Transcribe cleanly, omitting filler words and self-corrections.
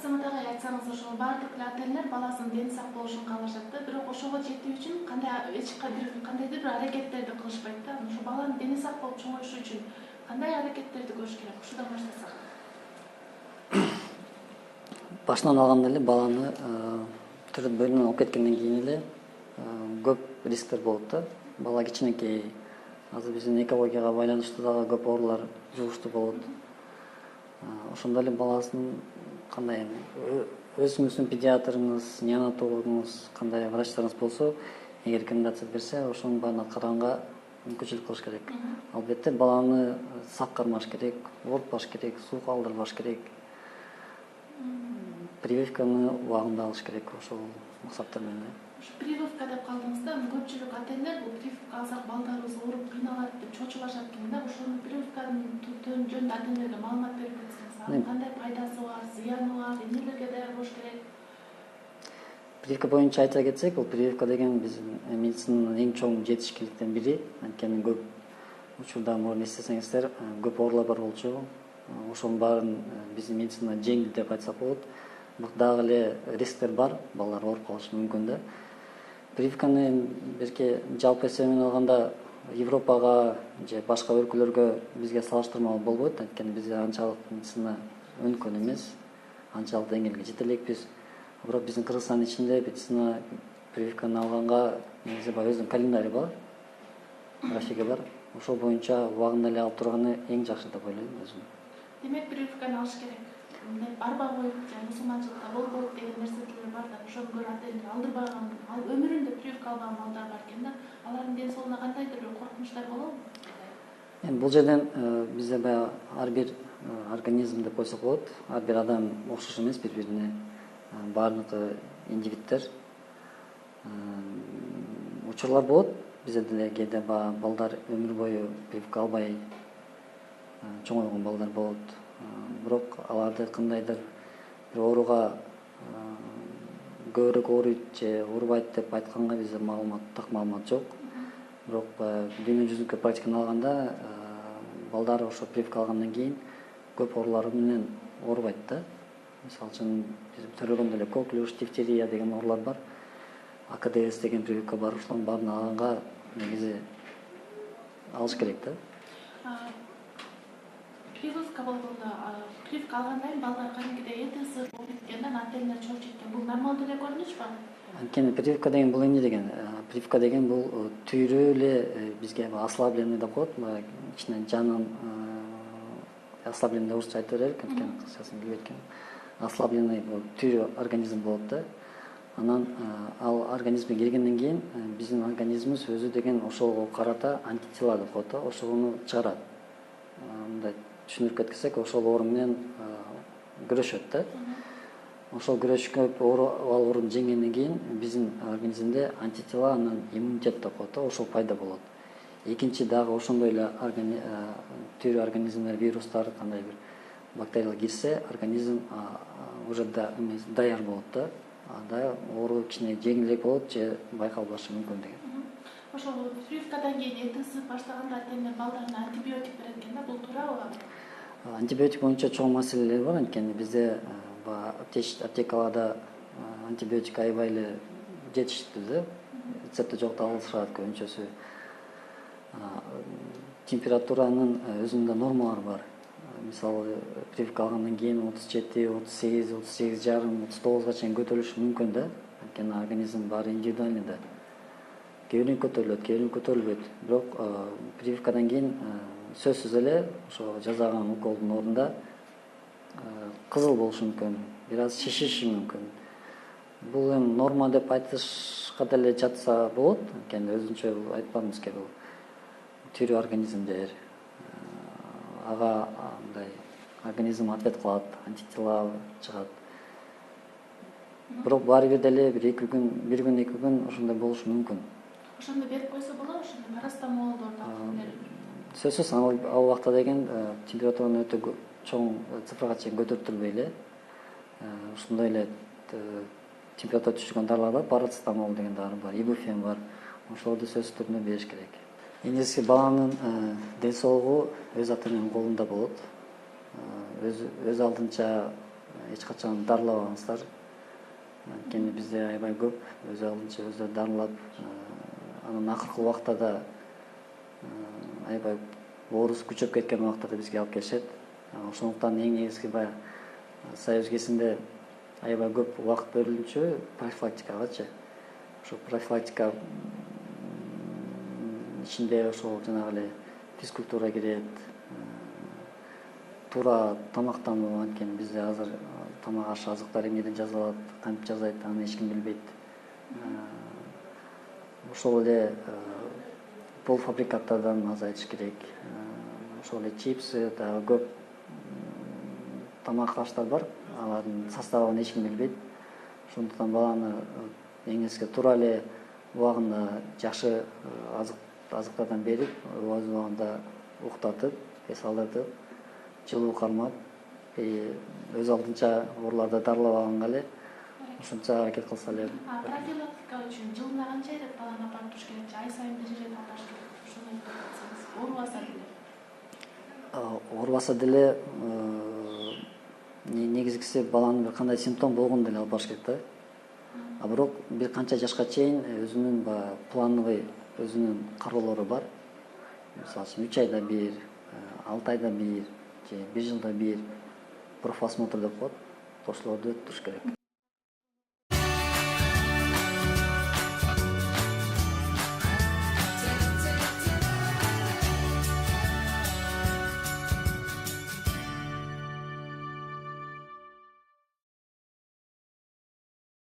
Кызматыга айтсаңыз, ошол бардык эле ата энелер баласынын дени сак болушун каалашат да, бирок ошого жетүү үчүн кандайдыр бир аракеттерди кылышпайт да. Ошо баланын дени сак болуп чоңоюшу үчүн кандай аракеттерди көрүш керек? Ушудан баштасак. Башынан алганда эле баланы төрөт бөлүмүнөн алып кеткенден кийин эле көп рисктер болот да. Бала кичинекей, азыр биздин экологияга байланыштуу дагы көп оорулар жугуштуу болот. Ошондо эле баласынын кандай өзүңүздүн педиатрыңыз, неонатологуңуз, кандай врачтарыңыз болсо, эгер рекомендация берсе, ошонун баарын аткарганга мүмкүнчүлүк кылыш керек. Албетте баланы сак кармаш керек, оорутпаш керек, суук алдырбаш керек. Прививканы убагында алыш керек, ошол максаттар менен. Прививка деп калдыңыз да, көпчүлүк ата энелер бул прививка алсак балдарыбыз ооруп кыйналат деп чочулашат экен да. Ошонун прививканын жөнүндө ата энелерге маалымат берип кетсеңиз, анын кандай пайдасы бар, зыяны бар, эмнелерге даяр болуш керек? Прививка боюнча айта кетсек, бул прививка деген биздин медицинанын эң чоң жетишкиликтин бири. Анткени көп учурда мурун эстесеңиздер, көп оорулар бар болчу. Ошонун баарын биздин медицина жеңди деп айтсак болот. Бирок дагы эле рисктер бар, балдар ооруп калышы мүмкүн да. Прививканы берке жалпы эсебинен алганда Европага же башка өлкөлөргө бизге салыштырмалуу болбойт, анткени бизде анчалык медицина өнүккөн эмес, анчалык деңгээлге жете элекпиз. Бирок биздин Кыргызстандын ичинде медицина прививканы алганга негизи бар, өзүнүн календарь бар, графиги бар. Ошол боюнча убагында эле алып турганы эң жакшы деп ойлойм өзүм. Демек, прививканы алыш керек. Арба коюп, мусулманчылыкта болбойт деген нерселер бар да. Ошону көрүп ата эне алдырбаган, өмүрүндө прививка албаган балдар бар экен да. Алардын ден соолугуна кандайдыр бир коркунучтар болобу? Эми бул жерден бизде баягы ар бир организм деп койсок болот. Ар бир адам окшош эмес бири-бирине. Баардыгы индивиддер. Учурлар болот. Бизде деле кээде балдар өмүр бою прививка албай чоңойгон балдар болот. Бирок аларды кандайдыр бир ооруга көбүрөөк ооруйт же оорубайт деп айтканга бизде так маалымат жок. Бирок дүйнө жүзүндөгү практиканы алганда балдар ошо прививка алгандан кийин көп оорулар менен оорубайт да. Мисалы үчүн биз төрөгөндө эле коклюш, дифтерия деген оорулар бар. АКДС деген прививка бар. Ошолордун баарын алганга негизи алыш керек да. Прививка болгондо, прививка алгандан кийин балдар кадимкидей ЭТС болуп кеткен, ата энелер чогуу четкен. Бул нормалдуу эле көрүнүшпү? Анткени прививка деген бул эмне деген? Прививка деген бул түйрө эле бизге ослабленный деп коет. Ичинен жанын ослабленный орусча айта берелик, анткени кыргызчасын билбейт экен. Ослабленный бул түйрө организм болот да. Анан ал организмге киргенден кийин биздин организмибиз өзү деген ошого карата антитела деп коет да. Ошону чыгарат. Мындай түшүндүрүп кетсек, ошол оору менен күрөшөт да. Ошол күрөшкө ал ооруну жеңгенден кийин биздин организмде антитела, анан иммунитет деп коет да, ошол пайда болот. Экинчи дагы ошондой эле түйрө организмдер, вирустар, кандай бир бактериялар кирсе, организм уже даяр болот да. Анда оору кичине жеңилирээк болот же байкалбашы мүмкүн деген. Ошол прививкадан кийин ЭТС баштаганда ата энелер балдарына антибиотик берет экен да, бул туурабы? Антибиотик боюнча чоң маселелер бар, анткени бизде аптекаларда антибиотик аябай эле жетиштүү да. Рецепти жокто алышат көбүнчөсү. Температуранын өзүнүн нормалары бар. Мисалы, прививка алгандан кийин 37, 38, 38,5, 39га чейин көтөрүлүшү мүмкүн да. Анткени организм баары индивидуальный да. Кээ көтөрүлөт, кээ көтөрүлбөйт. Бирок прививкадан кийин сөзсүз эле ошо жасаган уколдун ордунда кызыл болушу мүмкүн, бир аз шишиши мүмкүн. Бул эми норма деп айтышка деле жатса болот, анткени өзүнчө айтпадым бизге бул түйрө организмдер. Ага мындай организм ответ кылат, антитела чыгат. Бирок баары бир деле бир күн 2 күн ошондой болушу мүмкүн. Ошондо берип койсо болобу, ошондо парастамолдор дагы. Сөзсүз ал убакта деген температураны өтө чоң цифрага чейин көтөртүлбөй эле ушундай эле температура түшүргөн дарылар бар, парацетамол деген дары бар, ибуфен бар. Ошолорду сөзсүз түрдө бериш керек. Негизи баланын ден соолугу өз ата эненин колунда болот. Өз алдынча эч качан дарылабаңыздар. Анткени бизде аябай көп өз алдынча өздөрү дарылап, анан акыркы убакта да аябай оорус күчөп кеткен убакта да бизге алып келишет. Ошондуктан эң негизги баягы Союз кезинде аябай көп убакыт берилчү профилактикагачы. Ошо профилактика ичинде ошол жанагы эле физкультура кирет, туура тамактануу. Анткени бизде азыр тамак аш азыктар эмнеден жасалат, кантип жасайт, аны эч ким билбейт. Ошол эле полуфабрикаттардан азайтыш керек. Ошол эле чипсы, дагы көп тамак аштар бар, алардын составын эч ким билбейт. Ошондуктан баланы эң нерсе туура эле убагында жакшы азыктардан берип, өз убагында уктатып, эс алдыртып, жылуу кармап, өз алдынча ооруларды дарылабаганга эле ошончо аракет кылса эле. Профилактика үчүн жылына канча ирет баланы апарып туруш керек? Ай сайын бир ирет апарыш керек. Ошону айтып кетсеңиз. Оорубаса деле негизгиси баланын бир кандай симптом болгондо эле алып барыш керек да. А бирок бир канча жашка чейин өзүнүн баягы плановый өзүнүн кароолору бар. Мисалы үчүн 3 айда бир, 6 айда бир же 1 жылда бир профосмотр деп коет. Ошолорду өтүп туруш керек.